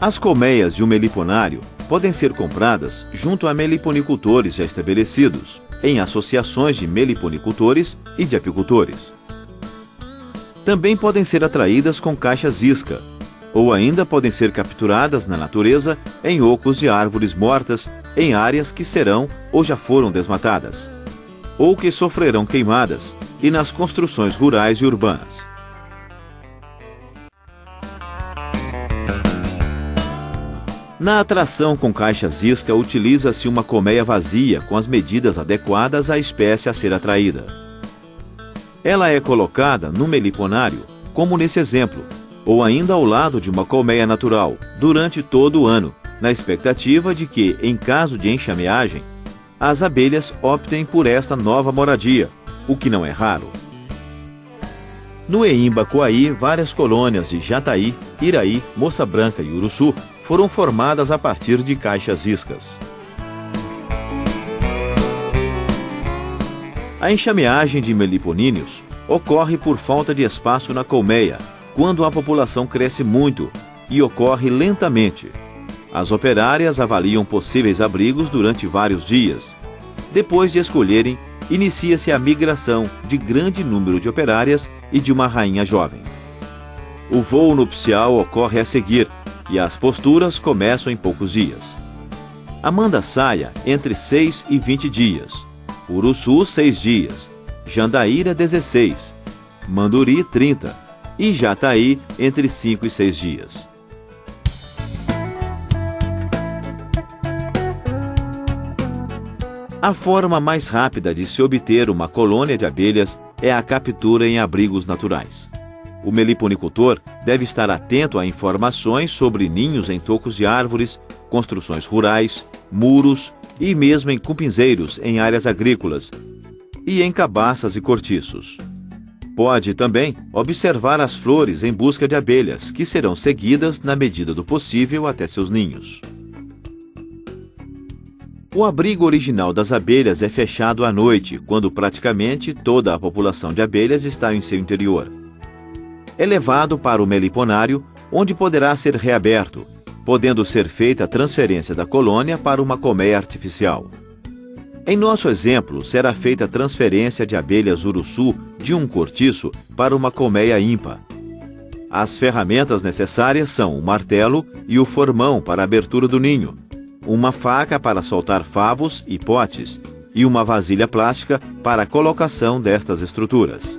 As colmeias de um meliponário podem ser compradas junto a meliponicultores já estabelecidos, em associações de meliponicultores e de apicultores. Também podem ser atraídas com caixas isca, ou ainda podem ser capturadas na natureza em ocos de árvores mortas em áreas que serão ou já foram desmatadas, ou que sofrerão queimadas, e nas construções rurais e urbanas. Na atração com caixas isca, utiliza-se uma colmeia vazia com as medidas adequadas à espécie a ser atraída. Ela é colocada no meliponário, como nesse exemplo, ou ainda ao lado de uma colmeia natural, durante todo o ano, na expectativa de que, em caso de enxameagem, as abelhas optem por esta nova moradia, o que não é raro. No Eimba-Coaí, várias colônias de jataí, iraí, moça branca e uruçu foram formadas a partir de caixas iscas. A enxameagem de meliponíneos ocorre por falta de espaço na colmeia, quando a população cresce muito, e ocorre lentamente. As operárias avaliam possíveis abrigos durante vários dias. Depois de escolherem, inicia-se a migração de grande número de operárias e de uma rainha jovem. O voo nupcial ocorre a seguir, e as posturas começam em poucos dias. A manda-saia entre 6 e 20 dias, uruçu 6 dias, jandaíra 16, manduri 30 e jataí entre 5 e 6 dias. A forma mais rápida de se obter uma colônia de abelhas é a captura em abrigos naturais. O meliponicultor deve estar atento a informações sobre ninhos em tocos de árvores, construções rurais, muros e mesmo em cupinzeiros em áreas agrícolas e em cabaças e cortiços. Pode também observar as flores em busca de abelhas, que serão seguidas na medida do possível até seus ninhos. O abrigo original das abelhas é fechado à noite, quando praticamente toda a população de abelhas está em seu interior. É levado para o meliponário, onde poderá ser reaberto, podendo ser feita a transferência da colônia para uma colmeia artificial. Em nosso exemplo, será feita a transferência de abelhas uruçu de um cortiço para uma colmeia ímpar. As ferramentas necessárias são o martelo e o formão para a abertura do ninho, uma faca para soltar favos e potes e uma vasilha plástica para a colocação destas estruturas.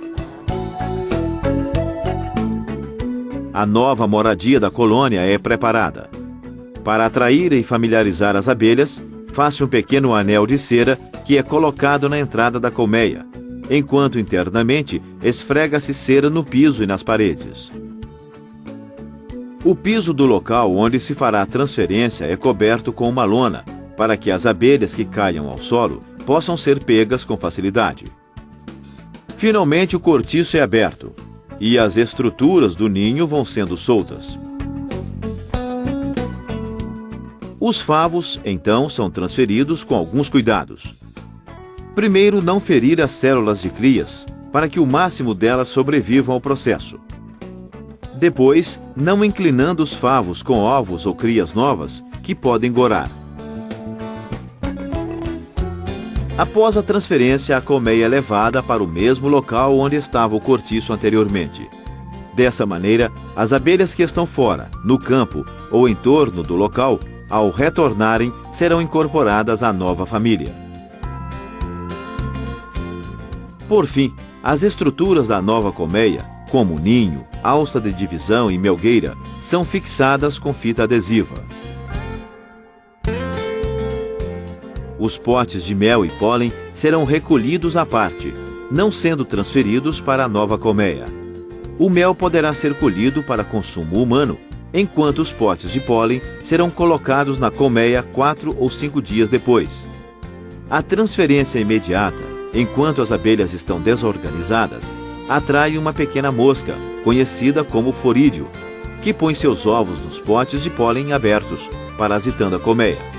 A nova moradia da colônia é preparada. Para atrair e familiarizar as abelhas, faça um pequeno anel de cera que é colocado na entrada da colmeia, enquanto internamente esfrega-se cera no piso e nas paredes. O piso do local onde se fará a transferência é coberto com uma lona, para que as abelhas que caiam ao solo possam ser pegas com facilidade. Finalmente, o cortiço é aberto, e as estruturas do ninho vão sendo soltas. Os favos, então, são transferidos com alguns cuidados. Primeiro, não ferir as células de crias, para que o máximo delas sobrevivam ao processo. Depois, não inclinando os favos com ovos ou crias novas, que podem gorar. Após a transferência, a colmeia é levada para o mesmo local onde estava o cortiço anteriormente. Dessa maneira, as abelhas que estão fora, no campo ou em torno do local, ao retornarem, serão incorporadas à nova família. Por fim, as estruturas da nova colmeia, como ninho, alça de divisão e melgueira, são fixadas com fita adesiva. Os potes de mel e pólen serão recolhidos à parte, não sendo transferidos para a nova colmeia. O mel poderá ser colhido para consumo humano, enquanto os potes de pólen serão colocados na colmeia 4 ou 5 dias depois. A transferência imediata, enquanto as abelhas estão desorganizadas, atrai uma pequena mosca, conhecida como forídeo, que põe seus ovos nos potes de pólen abertos, parasitando a colmeia.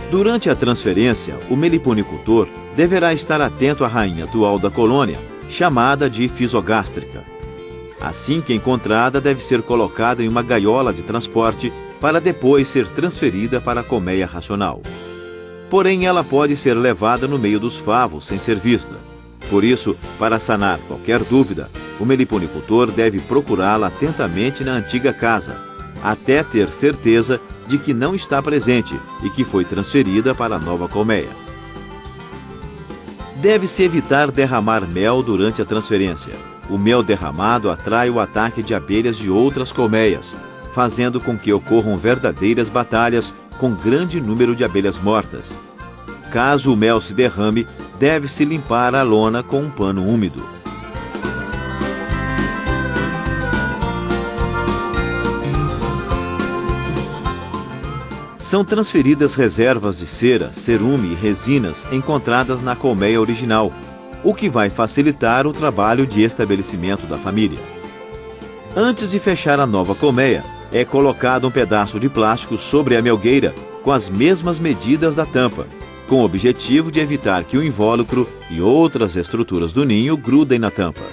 Durante a transferência, o meliponicultor deverá estar atento à rainha atual da colônia, chamada de fisogástrica. Assim que encontrada, deve ser colocada em uma gaiola de transporte para depois ser transferida para a colmeia racional. Porém, ela pode ser levada no meio dos favos sem ser vista. Por isso, para sanar qualquer dúvida, o meliponicultor deve procurá-la atentamente na antiga casa, até ter certeza de que não está presente e que foi transferida para a nova colmeia. Deve-se evitar derramar mel durante a transferência. O mel derramado atrai o ataque de abelhas de outras colmeias, fazendo com que ocorram verdadeiras batalhas com grande número de abelhas mortas. Caso o mel se derrame, deve-se limpar a lona com um pano úmido. São transferidas reservas de cera, cerume e resinas encontradas na colmeia original, o que vai facilitar o trabalho de estabelecimento da família. Antes de fechar a nova colmeia, é colocado um pedaço de plástico sobre a melgueira com as mesmas medidas da tampa, com o objetivo de evitar que o invólucro e outras estruturas do ninho grudem na tampa.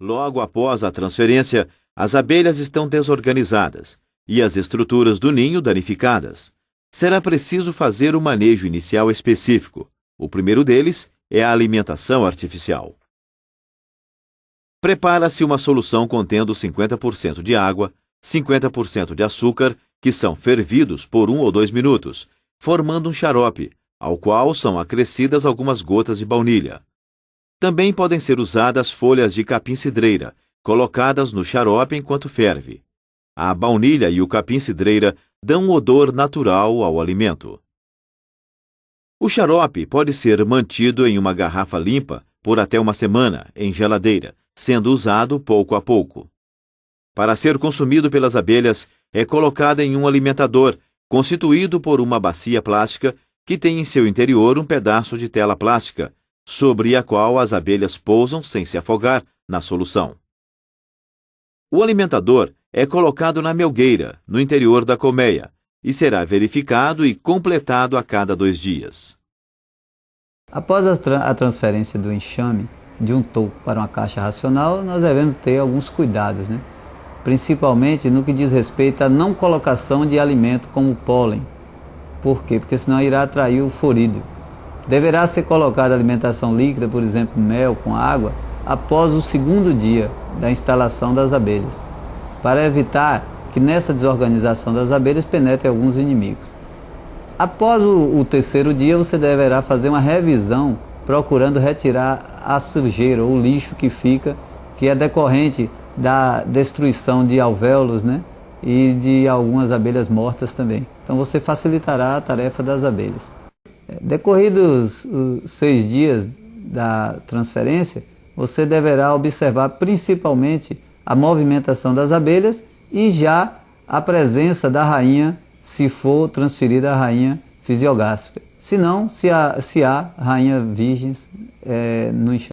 Logo após a transferência, as abelhas estão desorganizadas e as estruturas do ninho danificadas. Será preciso fazer um manejo inicial específico. O primeiro deles é a alimentação artificial. Prepara-se uma solução contendo 50% de água, 50% de açúcar, que são fervidos por 1 ou 2 minutos, formando um xarope, ao qual são acrescidas algumas gotas de baunilha. Também podem ser usadas folhas de capim-cidreira, colocadas no xarope enquanto ferve. A baunilha e o capim-cidreira dão um odor natural ao alimento. O xarope pode ser mantido em uma garrafa limpa por até uma semana, em geladeira, sendo usado pouco a pouco. Para ser consumido pelas abelhas, é colocado em um alimentador, constituído por uma bacia plástica que tem em seu interior um pedaço de tela plástica, sobre a qual as abelhas pousam sem se afogar na solução. O alimentador é colocado na melgueira, no interior da colmeia, e será verificado e completado a cada 2 dias. Após a transferência do enxame de um toco para uma caixa racional, nós devemos ter alguns cuidados, principalmente no que diz respeito à não colocação de alimento como pólen. Por quê? Porque senão irá atrair o forídeo. Deverá ser colocada alimentação líquida, por exemplo, mel com água, após o 2º dia da instalação das abelhas, para evitar que nessa desorganização das abelhas penetrem alguns inimigos. Após o 3º dia, você deverá fazer uma revisão, procurando retirar a sujeira ou o lixo que fica, que é decorrente da destruição de alvéolos, e de algumas abelhas mortas também. Então você facilitará a tarefa das abelhas. Decorridos os 6 dias da transferência, você deverá observar principalmente a movimentação das abelhas e já a presença da rainha, se for transferida a rainha fisiogástrica. Se não, se há rainha virgens no enxame.